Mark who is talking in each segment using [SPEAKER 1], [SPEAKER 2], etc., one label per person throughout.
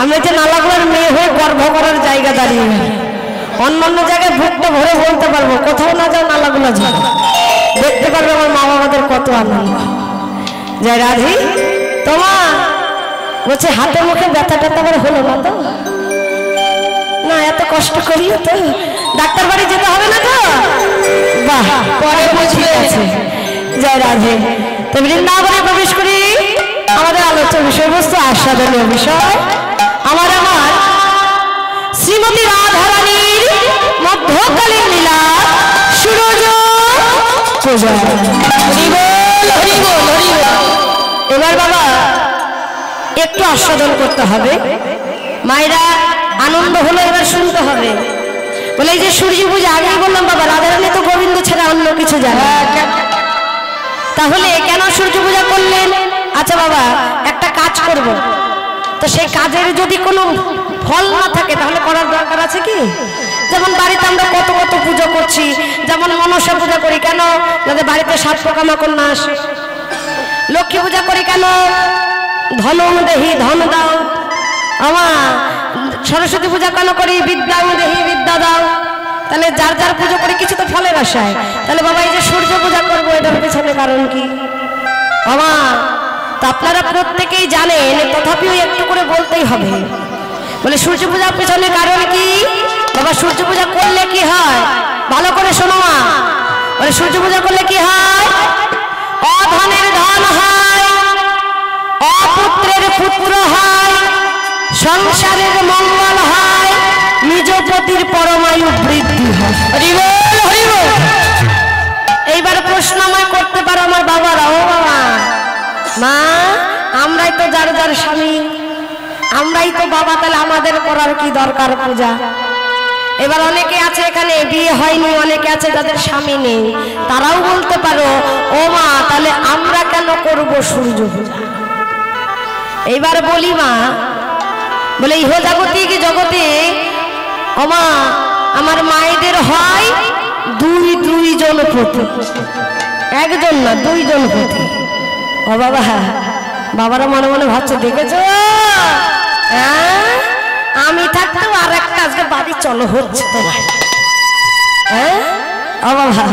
[SPEAKER 1] আমি যে নালাগুলোর মেয়ে হয়ে গর্ব করার জায়গা দাঁড়িয়ে অন্যান্য জায়গায় বুকটা ভরে বলতে পারবো, কোথাও না যাও নালাগুলো যাও, দেখতে পারবে আমার মা বাবাদের কত আনন্দ। যাই রাধি তোমার বলছে হাতে মুখে ব্যথা ট্যাথা আবার হলো না তো? না এত কষ্ট করি তো ডাক্তার বাড়ি যেতে হবে না তো? বাহ, পরে বুঝে আছে। জয় রাধে। তো বৃন্দাবনে প্রবেশ করি। আমাদের আলোচ্য বিষয়বস্তু আস্বাদনীয় বিষয় আমার শ্রীমতী রাধারানীর মধ্যকালীন লীলা সুরজ পূজা। এবার বাবা একটু আস্বাদন করতে হবে, মায়েরা আনন্দ হলো, এবার শুনতে হবে। বলে এই যে সূর্য পূজা, আগেই বললাম বাবা রাধারানী তো গোবিন্দ ছাড়া অন্য কিছু জানে, তাহলে কেন সূর্য পূজা করলেন? আচ্ছা বাবা একটা কাজ করব, তো সেই কাজের যদি কোনো ফল না থাকে তাহলে করার দরকার আছে কি? যেমন বাড়িতে আমরা কত কত পুজো করছি, যেমন মনসা পূজা করি কেন? যাতে বাড়িতে সাত পোকামাকড় না আসে। লক্ষ্মী পূজা করি কেন? ধন দেহি ধন দাও। আমার সরস্বতী পূজা কেন করি? বিদ্যা দেহি বিদ্যা দাও। তাহলে যার যার পুজো করি কিছু তো ফলের আশায়। তাহলে বাবা এই যে সূর্য পূজা করবো এটার পেছনে কারণ কি? বাবা তা আপনারা প্রত্যেকেই জানেন, তথাপিও একটু করে বলতেই হবে। বলে সূর্য পূজার পেছনে কারণ কি? বাবা সূর্য পূজা করলে কি হয় ভালো করে শোনো মা। বলে সূর্য পূজা করলে কি হয়? অধনের ধন হয়, অপুত্রের পুত্র হয়, সংসারের মঙ্গল হয়, নিজ পতির পরমায়ু বৃদ্ধি হয়। এইবার প্রশ্ন আমায় করতে পারো আমার বাবারা, ও বাবা মা আমরাই তো যার যার স্বামী, আমরাই তো বাবা, তাহলে আমাদের করার কি দরকার পূজা? এবার অনেকে আছে এখানে বিয়ে হয়নি, অনেকে আছে যাদের স্বামী নেই, তারাও বলতে পারো ও মা তাহলে আমরা কেন করব সূর্য পূজা? এইবার বলি মা, বলে ইহ জাগতিক জগতে ও মা আমার মায়েদের হয় দুইজন পতি, একজন না দুইজন পতি। ও বাবা, বাবারা মনে মনে ভাবছে দেখেছো আমি থাকতেও আর একটা আজকে বাড়ি চলো হচ্ছে তোমার। হ্যাঁ ও বাবা,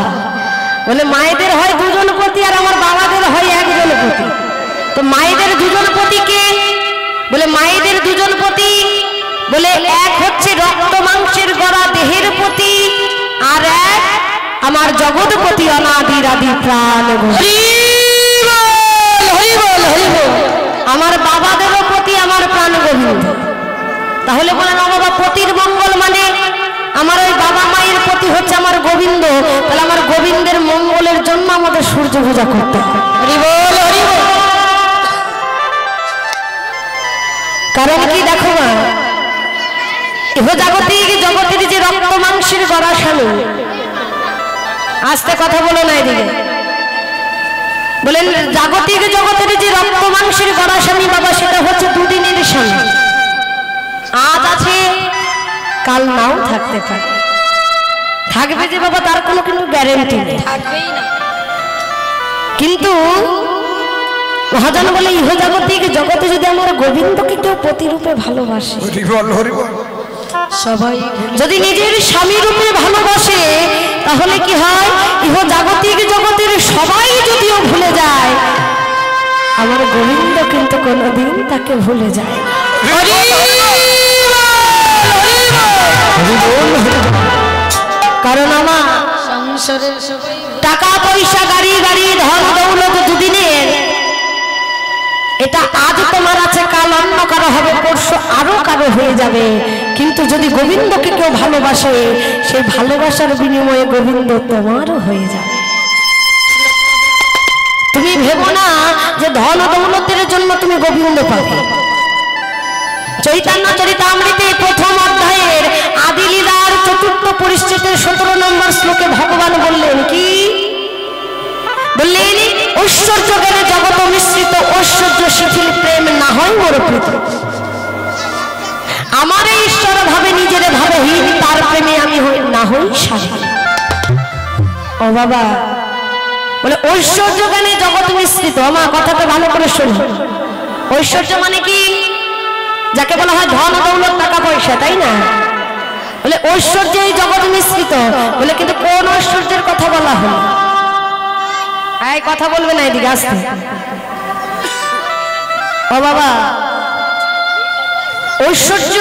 [SPEAKER 1] বলে মায়েদের হয় দুজন পতি আর আমার বাবাদের হয় একজন পতি। তো মায়েদের দুজন পতি কে? বলে মায়েদের দুজন পতি বলে এক হচ্ছে রক্ত মাংসের গড়া দেহের পতি, আর এক আমার জগৎপতি অনাদির আদি প্রাণ। আমার বাবাদেরও প্রতি আমার প্রাণ গোবিন্দ। তাহলে বলেন ও বাবা পতির মঙ্গল মানে আমার ওই বাবা মায়ের প্রতি হচ্ছে আমার গোবিন্দ, তাহলে আমার গোবিন্দের মঙ্গলের জন্য আমাদের সূর্য পূজা করতে হবে। কারণ কি দেখো মা, ইহ জাগতিক জগতের যে রক্ত মাংসের গড়া স্বামী, আস্তে কথা বলো না এদিকে, বলেন জাগতিক জগতের যে রক্ত মাংসের গড়া স্বামী বাবা সেটা হচ্ছে দুদিনের স্বামী। আজ আছে কাল নাও থাকতে পারে, থাকবে যে বাবা তার কোনো কিন্তু গ্যারেন্টি নেই, থাকবেই না। কিন্তু মহাজন বলে ইহ জাগতিক জগতে যদি আমার গোবিন্দকে কেউ প্রতিরূপে ভালোবাসে, সবাই যদি নিজের স্বামী রূপে ভালোবাসে, তাহলে কি হয় ইহ জাগতিক জগতের সবাই যদিও ভুলে যায়, আমার গোবিন্দ কিন্তু কোনোদিন তাকে ভুলে যায়। কারণ আমার সংসারের টাকা পয়সা গাড়ি গাড়ি ধন দৌলত দুদিনের, এটা আজ তোমার আছে কাল অন্য কারো হবে, পরশু আরো কারো হয়ে যাবে। কিন্তু যদি গোবিন্দকে কেউ ভালোবাসে, সেই ভালোবাসার বিনিময়ে গোবিন্দ তোমারও হয়ে যাবে। তুমি ভেবো না যে ধন দৌলতের জন্য তুমি গোবিন্দ পাবে। চৈতন্য চরিতামৃতে প্রথম অধ্যায়ের আদি লীলার চতুর্থ পরিচ্ছেদের 17 নম্বর শ্লোকে ভগবান বললেন কি? বললেন ঐশ্বর্য জ্ঞানে জগৎ মিশ্রিত, ঐশ্বর্য শিথিল প্রেম না হয় মোর প্রীত। আমার ঈশ্বর ভাবে নিজের ভাবে হীন, তার প্রেমে আমি হই না হই স্বাধীন। ও বাবা, বলে ঐশ্বর্য জ্ঞানে জগৎ মিশ্রিত। আমার কথাটা ভালো করে শোনো, ঐশ্বর্য মানে কি? যাকে বলা হয় ধন দৌলত টাকা পয়সা, তাই না? বলে ঐশ্বর্য এই জগৎ মিশ্রিত, বলে কিন্তু কোন ঐশ্বর্যের কথা বলা হলো? এই কথা বলবে না, এদিকে আসতে। ও বাবা, ঐশ্বর্য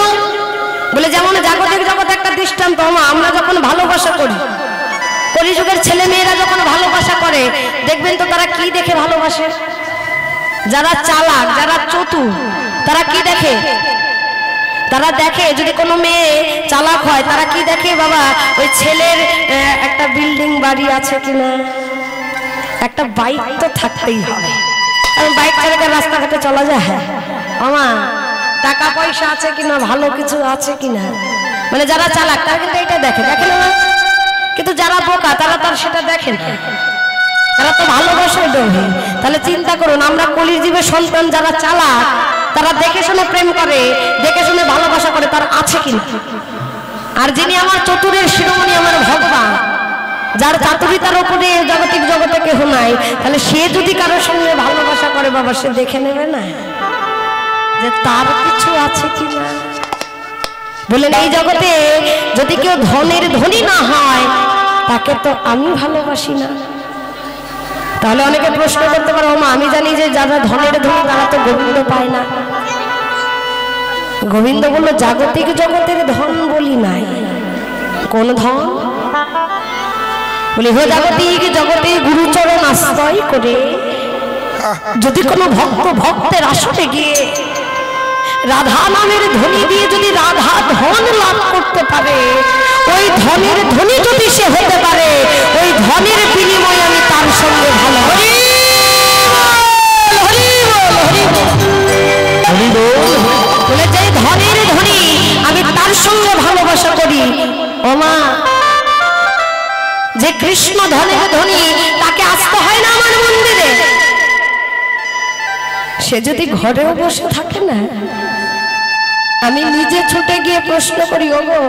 [SPEAKER 1] বলে যেমন জাগতিক জগৎ একটা দৃষ্টান্ত। আমরা যখন ভালোবাসা করি, কলিযুগের ছেলে মেয়েরা যখন ভালোবাসা করে, দেখবেন তো তারা কি দেখে ভালোবাসে? যারা চালাক, যারা চতুর, তারা কি দেখে? তারা দেখে যদি কোনো মেয়ে চালাক হয়, তারা কি দেখে বাবা? ওই ছেলের একটা বিল্ডিং বাড়ি আছে কিনা, একটা বাইক তো থাকতেই হবে। বাইক চালাকে রাস্তাঘাটে চলা যায়, হ্যাঁ মামা টাকা পয়সা আছে কিনা, ভালো কিছু আছে কিনা। মানে যারা চালাক তারা কিন্তু এটা দেখে, দেখে না? কিন্তু যারা বোকা তারা তার সেটা দেখে না, তারা তো ভালোবাসায় ডোবে। তাহলে চিন্তা করুন, আমরা কলির জীবের সন্তান যারা চালাক, তারা দেখে শুনে প্রেম করে, দেখে শুনে ভালোবাসা করে, তার আছে কিনা। আর যিনি আমার চতুরের শিরোমণি, আমার ভগবান, যার চাতুরিতার উপরে জাগতিক জগতে কেহ নাই, তাহলে সে যদি কারোর সঙ্গে ভালোবাসা করে বাবা, সে দেখে নেবে না যে তার কিছু আছে কিনা। বলেন এই জগতে যদি কেউ ধনের ধনী না হয়, তাকে তো আমি ভালোবাসি না। তাহলে অনেকে প্রশ্ন করতে পারো, মা আমি জানি যে যারা ধনের ধনী তারা তো গোবিন্দ পায় না। গোবিন্দ বললো জাগতিক জগতের ধন বলি নাই। কোন ধন? বলি হো জাগতিক জগতে গুরুচরণ আশ্রয় করে যদি কোনো ভক্ত ভক্তের আসনে গিয়ে রাধা নামের ধ্বনি দিয়ে যদি রাধা ধন লাভ করতে পারে, ওই ধনের ধনী যদি সে হতে পারে, ওই ধনের বিনিময়ে আমি তার সঙ্গে ভালো বলে যে ধনের ধনী আমি তার সঙ্গে ভালোবাসা করি। ও মা, যে কৃষ্ণ ধনের ধনী তাকে আসতে হয় না আমার মন্দিরে। সে যদি ঘরেও বসে থাকে না, আমি নিজে ছুটে গিয়ে প্রশ্ন করি, ওগো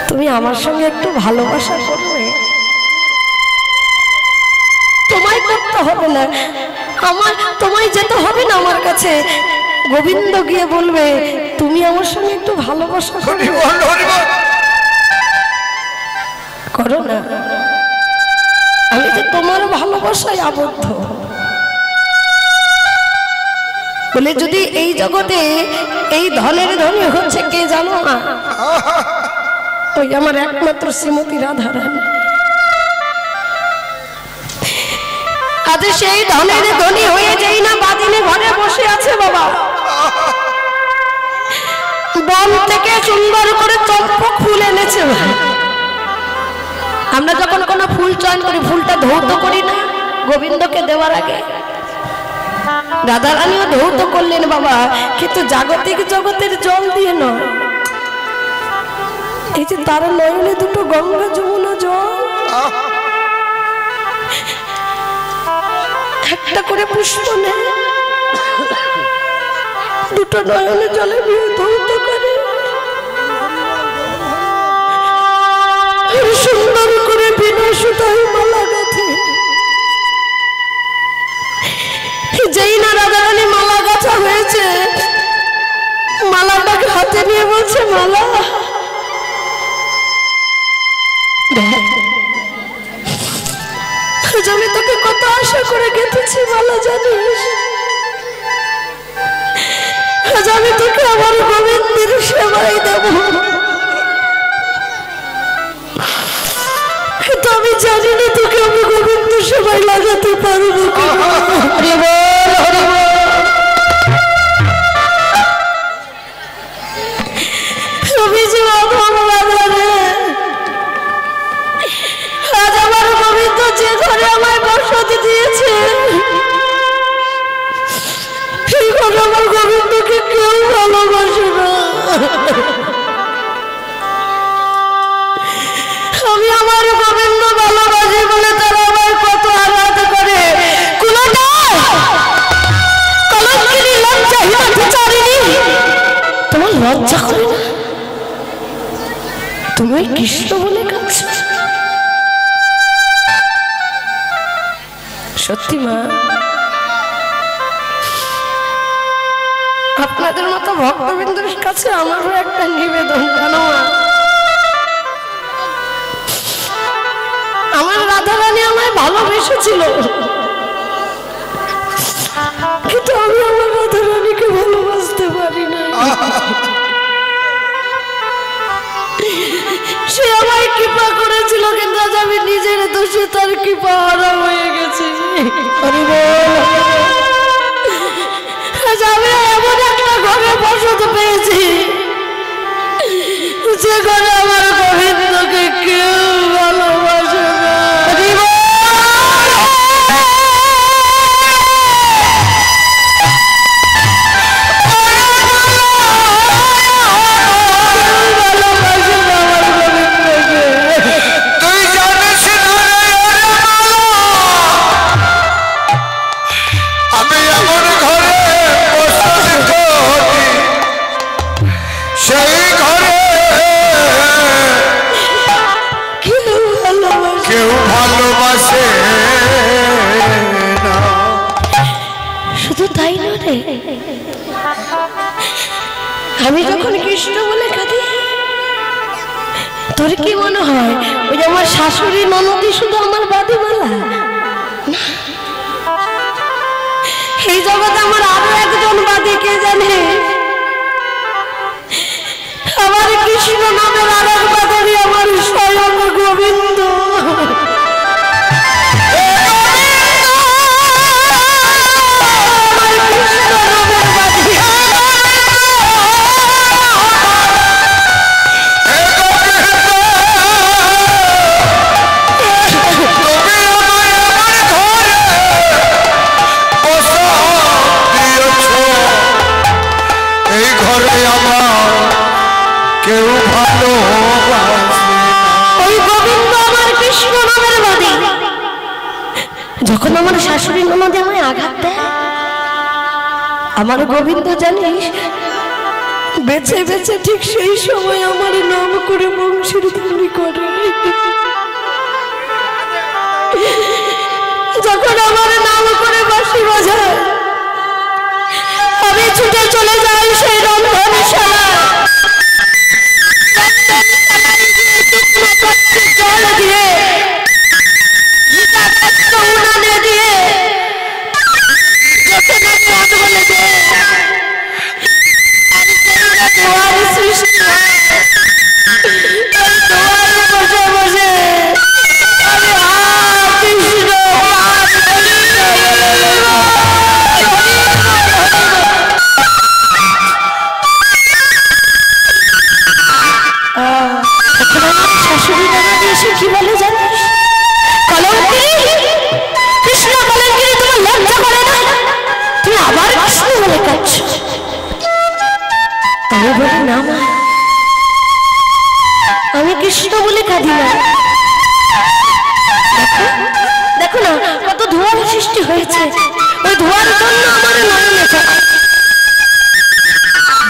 [SPEAKER 1] তুমি আমার সঙ্গে একটু ভালোবাসা করবে? তোমায় করতে হবে না, তোমায় যেতে হবে না আমার কাছে। গোবিন্দ গিয়ে বলবে তুমি আমার সঙ্গে একটু ভালোবাসা করো না, আমি যে তোমার ভালোবাসায় আবদ্ধ। বলে যদি এই জগতে এই ধনের ধনী হচ্ছে কে জানো না? ওই আমার একমাত্র শ্রীমতী রাধারানী। আজ সেই ধনের ধনী হয়ে যাই না বাদিনী ঘরে বসে আছে বাবা, বন থেকে সুন্দর করে চম্পক ফুল এনেছে। আমরা যখন কোনো ফুল চয়ন করি, ফুলটা ধৌত করি না গোবিন্দকে দেওয়ার আগে? রাধারানীও ধৌত করলেন বাবা, কিন্তু জাগতিক জগতের জল দিয়ে নয়। এই যে তার নয়নে দুটো গঙ্গা যমুনা জল, একটা করে পুষ্প নেয়, দুটো নয়নে জলে দিয়ে ধৌত করে, সুন্দর করে বিনা সুতায় মালা গাঁথে। যেই না রাধারানী মালা গাঁথা হয়েছে, মালাটাকে হাতে নিয়ে বলছে, মালা আমি তোকে কত আশা করে গেঁথেছি মালা, জানিস? আজ আমি তোকে আমার গোবিন্দের সেবাই দেব, কিন্তু আমি জানি না তোকে আমি গোবিন্দ সেবাই লাগাতে পারবো। আমি যে আজ আমার গোবিন্দ যে ঘরে আমায় বসতি দিয়েছে, সেই ঘরে আমার গোবিন্দকে কেউ ভালোবাসে না। আমি আমার গোবিন্দ ভালোবাসি বলে তারা আমায় কত আঘাত করে। তোমার লজ্জা করে না? তুমি কৃষ্ণ বলে কাঁদছো? সত্যি মা, আপনাদের মতো ভক্তবৃন্দের কাছে আমারও একটা নিবেদন, জানো আমার রাধারানী আমায় ভালোবেসেছিল, কিন্তু আমি আমার রাধারানীকে ভালোবাসতে পারি না। সে আমায় কৃপা করেছিল, কিন্তু আজ আমি নিজের দোষে তার কৃপা হারা হয়ে গেছি। আজ আমি এমন একটা ঘরে বসত পেয়েছি যে ঘরে আমার গোবিন্দকে কেউ ভালোবাসে না। আমি যখন কৃষ্ণ বলে কাঁদি, তোর কি মনে হয় ওই যে আমার শাশুড়ি ননদি শুধু আমার বাদিমালা? এই জগতে আমার আরো একজন বাদী, কে জানে? আমার কৃষ্ণ নামের আর এক বাদী আমার স্বয়ং গোবিন্দ। যখন আমার শাশুড়ি ননদে আমায় আঘাত দেয়, আমার গোবিন্দ জানিস বেছে বেছে ঠিক সেই সময় আমার নাম করে বংশীর ধ্বনি করে। যখন আমার নাম করে বাঁশি বাজায়, আমি ছুটে চলে যাই সেই রন্ধনশালা, জল দিয়ে কি বলে জানিস? কৃষ্ণ কলঙ্কিনী, তোমার লজ্জা করে না? তুমি আবার কৃষ্ণ বলে কাঁদছ? আমি বলি না মা, আমি কৃষ্ণ বলে কাঁদি না। দেখো না কত ধোঁয়ার সৃষ্টি হয়েছে, ওই ধোঁয়ার জন্য আমার নয়নে যায়।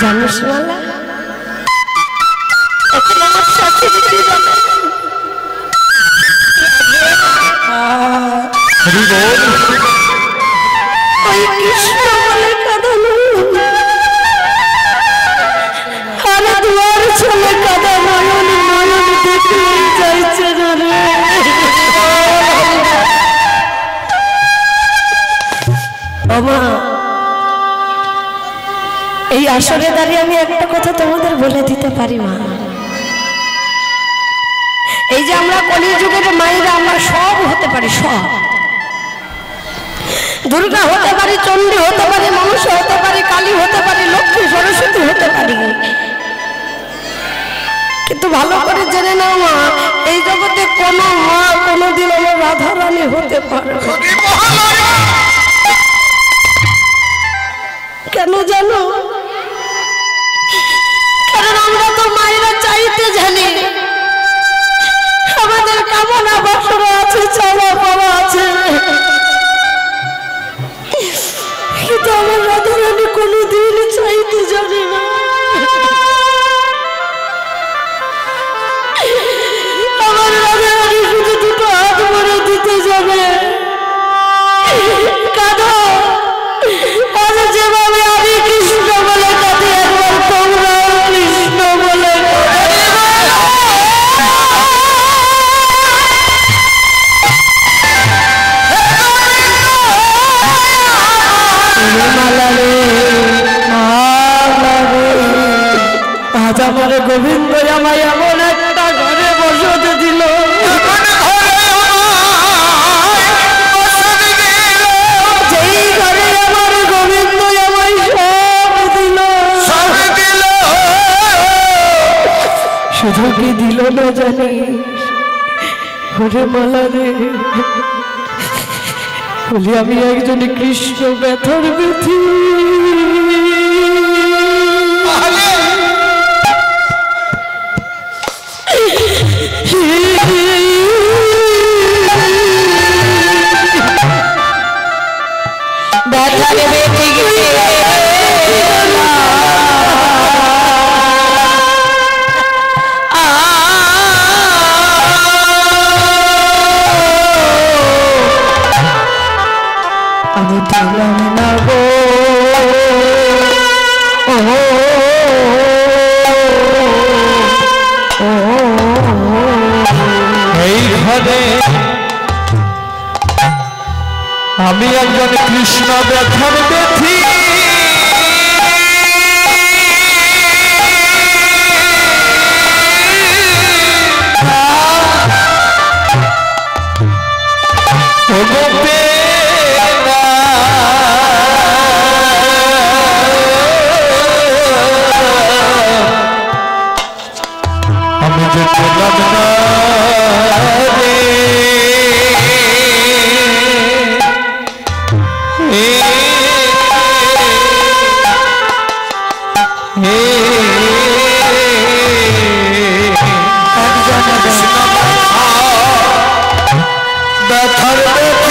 [SPEAKER 1] জানিস মালা, এখন আমার সাথে যদি ওই কৃষ্ণ বলে কাঁদানো আর দুয়ার চলে কাঁদা নয়ন নয়ন দেখে যাইছে রে। বাবা, এই আসরে দাঁড়িয়ে আমি একটা কথা তোমাদের বলে দিতে পারি মা, এই যে আমরা কলিযুগের মায়েরা, আমরা সব হতে পারি, সব। দুর্গা হতে পারি, চণ্ডী হতে পারি, মনসা হতে পারি, কালী হতে পারি, লক্ষ্মী সরস্বতী হতে পারি, কিন্তু ভালো করে জেনে নাও মা, এই জগতে কোনো মা কোনোদিন আমার রাধারানী হতে পারে। কেন জানো? কারণ আমরা তো মায়েরা চাইতে জানি, আমাদের কামনা বাসনা আছে, চাওয়া পাওয়া আছে, কিন্তু আমার রাধারানী কোনোদিন চাইতে জানে না। আমার রাধারানী শুধু দুটো হাত ভরে দিতে যাবে, কাঁদো, যেভাবে আমি কৃষ্ণ আজ আমার গোবিন্দ আমায় এমন একটা ঘরে বসতে দিল, যেই ঘরে আমার গোবিন্দ আমায় সব দিল। শুধু কি দিল না জানিস ঘরে মালা রে, বলি আমি একজন কৃষ্ণ ব্যথার ব্যথী। আমি দিলাম না গো
[SPEAKER 2] এই ঘরে আমি একজন কৃষ্ণ ব্যথার ব্যথী। আমি যে পেলাম না রে, ব্যথার ব্যথী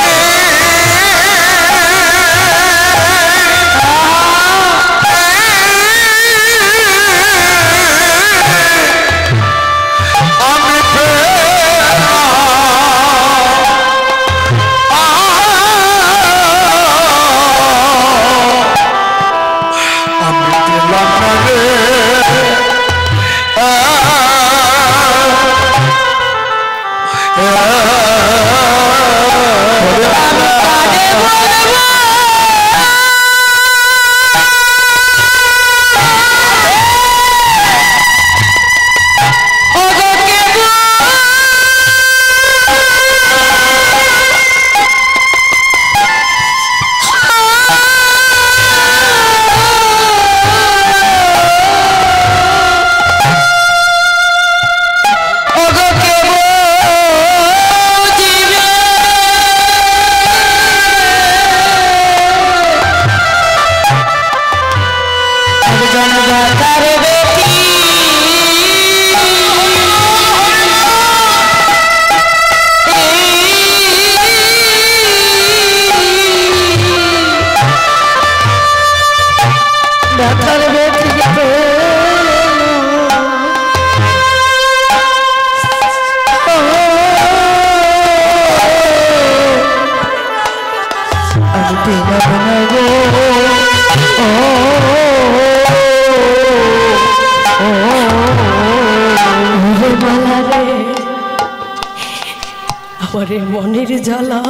[SPEAKER 1] আমারে মনের জ্বালা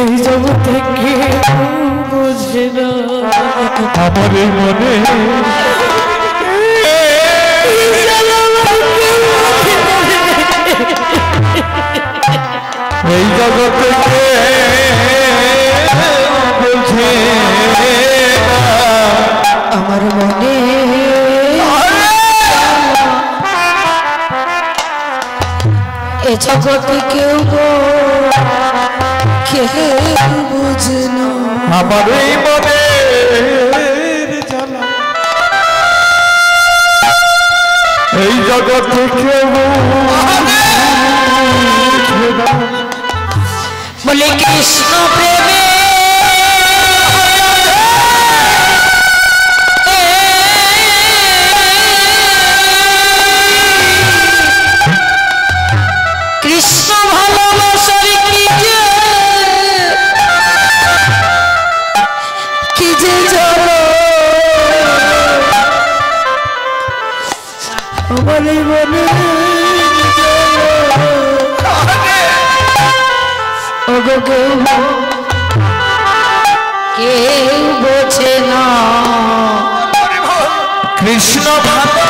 [SPEAKER 1] এই জগতে কেউ বোঝে না,
[SPEAKER 2] আমার মনে এই জগতে বলছে
[SPEAKER 1] আমার মনে এ জগতে কেউ বুঝে না,
[SPEAKER 2] আমার এই মনে জ্বালা এই জগতে কেউ
[SPEAKER 1] বলে কৃষ্ণ প্রেমে কৃষ্ণ ভালোবাসার কি যে চলো আমার মনে কেউ বোঝে না।
[SPEAKER 2] কৃষ্ণ ভালো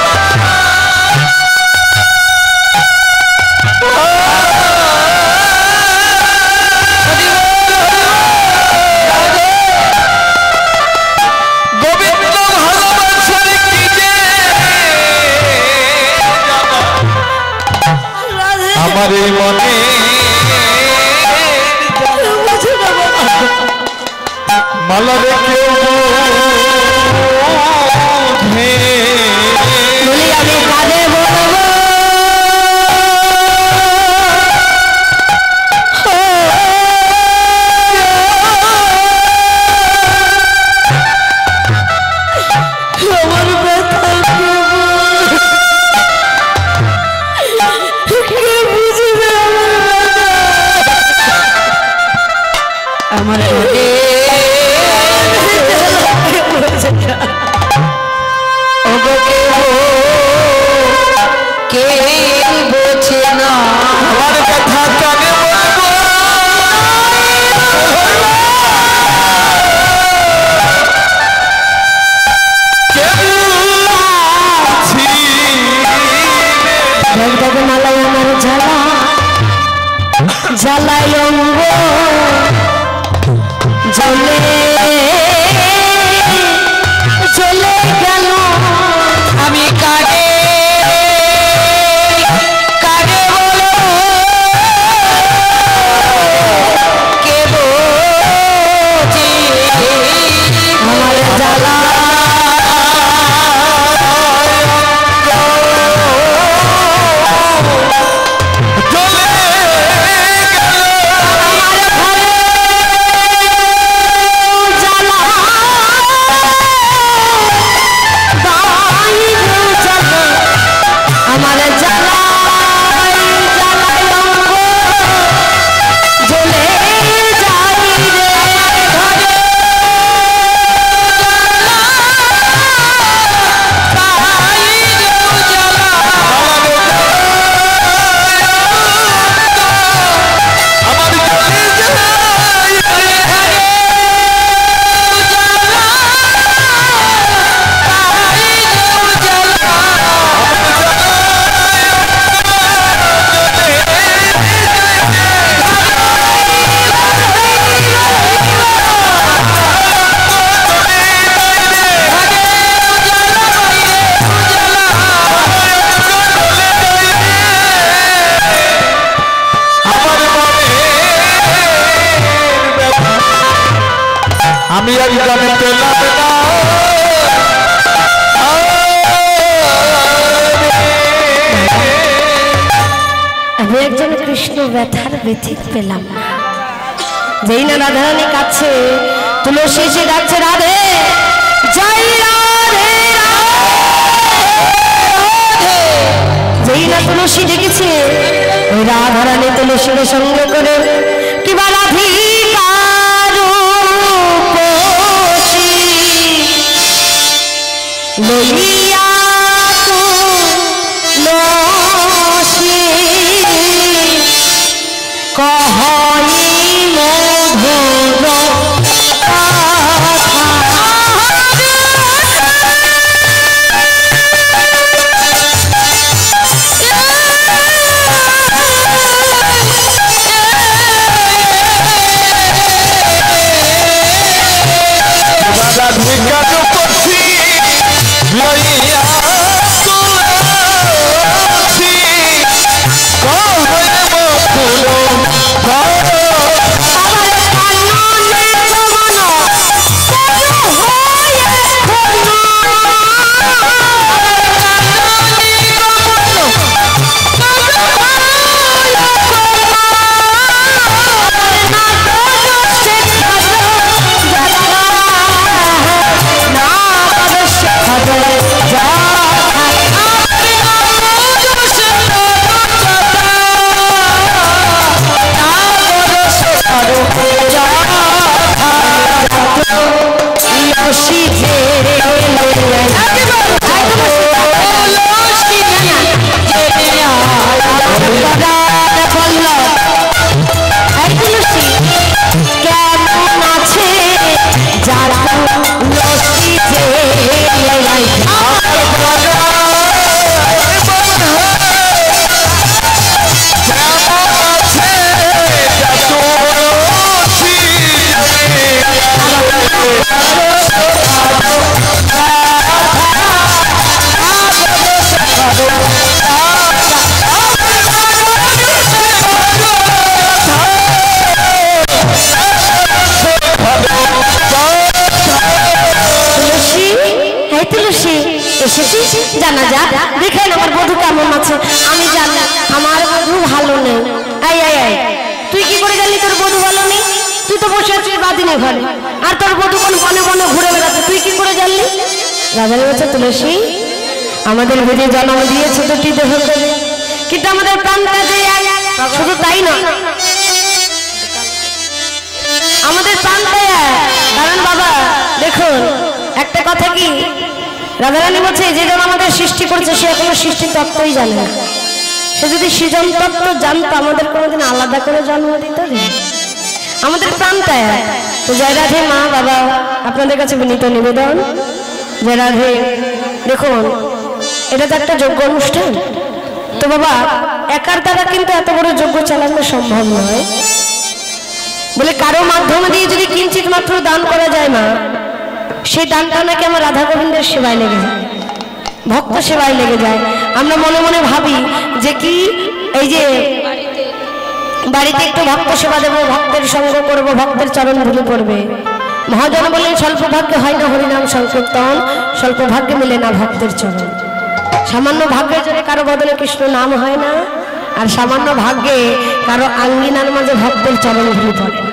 [SPEAKER 2] গোবিন্দ ভালোবাসার কি যে আমার এই মনে মালারে কেউ
[SPEAKER 1] বলি আমি কাঁদে বলবো আমার ব্যথা কে বুঝবে আমার কে বোঝে না
[SPEAKER 2] আমার কথা কানে বলবো
[SPEAKER 1] মালাই আমার জ্বালা জ্বালাই অঙ্গ জ্বলে চলে গেল আমি কারে কারে বলো কে বোঝে আমার জ্বালা
[SPEAKER 2] আমি আর জানি পেলাম না
[SPEAKER 1] আমি একজন কৃষ্ণ ব্যথার ব্যথিক পেলাম না যেই না রাধারানী কাছে তুলসী এসে ডাকছে রাধে জয় রাধে রাধে যেই না তুলসী ডেকেছে রাধারানী তুলসীর সঙ্গে করে কিবা রাধিকার রূপসী লইয়া তুলসী কহই মধুর তুলসী এসেছিস, জানা যা দেখেন আমার বধূ কেমন আছে। আমি জানি আমার বধূ ভালো নেই। আই আই আই, তুই কি করে জানলি তোর বধূ ভালো নেই? তুই তো বসে আছিস বাদিনে ঘরে, আর তোর বধূ কোন বনে বনে ঘুরে বেড়াচ্ছে, তুই কি করে জানলি? রাজার বলছে তুলসী, আমাদের বেদে জন্ম দিয়েছে দুটি দেহ করে, কিন্তু আমাদের প্রাণটা যে শুধু তাই না, আমাদের প্রাণটা কারণ বাবা দেখুন একটা কথা কি, রাধারানী বলছে যে জন আমাদের সৃষ্টি করেছে সে এখনো সৃষ্টি তত্ত্বই জানে না। সে যদি সৃজন তত্ত্ব জানতো আমাদের কোনোদিন আলাদা করে জন্ম দিত না। আমাদের প্রাণটা তো জয় রাধে মা বাবা, আপনাদের কাছে বিনীত নিবেদন, জয় রাধে। দেখুন এটা তো একটা যজ্ঞ অনুষ্ঠান, তো বাবা একার দ্বারা কিন্তু এত বড় যজ্ঞ চালানো সম্ভব নয়। বলে কারো মাধ্যমে দিয়ে যদি কিঞ্চিত মাত্র দান করা যায় না, সেই দানটা নাকি আমার রাধা গোবিন্দের সেবায় লেগে যায়, ভক্ত সেবায় লেগে যায়। আমরা মনে মনে ভাবি যে কি এই যে বাড়িতে একটু ভক্ত সেবা দেবো, ভক্তের সঙ্গ করবো, ভক্তের চরণ ধুলি পড়বে। মহাজন বললেন স্বল্প ভাগ্যে হয় না হরিনাম সংকীর্তন, স্বল্প ভাগ্যে মিলে না ভক্তের চরণ। সামান্য ভাগ্যে যদি কারো বদলে কৃষ্ণ নাম হয় না, আর সামান্য ভাগ্যে কারো আঙ্গিনার মাঝে ভক্তের চরণ ধুলি পড়ে না।